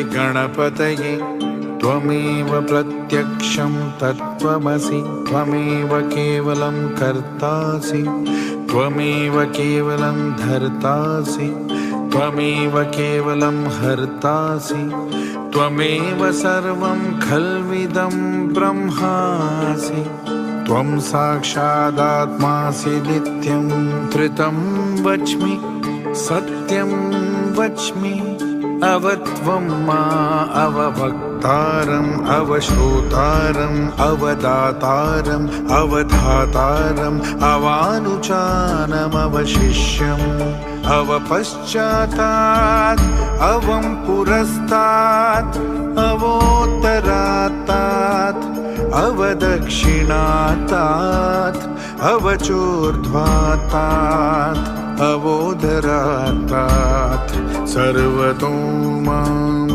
गणपतये त्वमेव प्रत्यक्षं तत्त्वमसि त्वमेव केवलं कर्तासि त्वमेव केवलं धर्तासि त्वमेव केवलं हर्तासि त्वमेव सर्वं खल्विदं ब्रह्मासि त्वं साक्षादात्मासि नित्यं धृतं वच्मि सत्यं वच्मि अवत्वं मा अवभक्तारम् अवश्रोतारम् अवदातारम् अवधातारम् अवानुचानम् अवशिष्यम् अवपश्चातात् अवं पुरस्तात् अवोत्तरात्तात् अवदक्षिणातात् अवचोर्ध्वातात् अवोदरातात् सर्वतो मां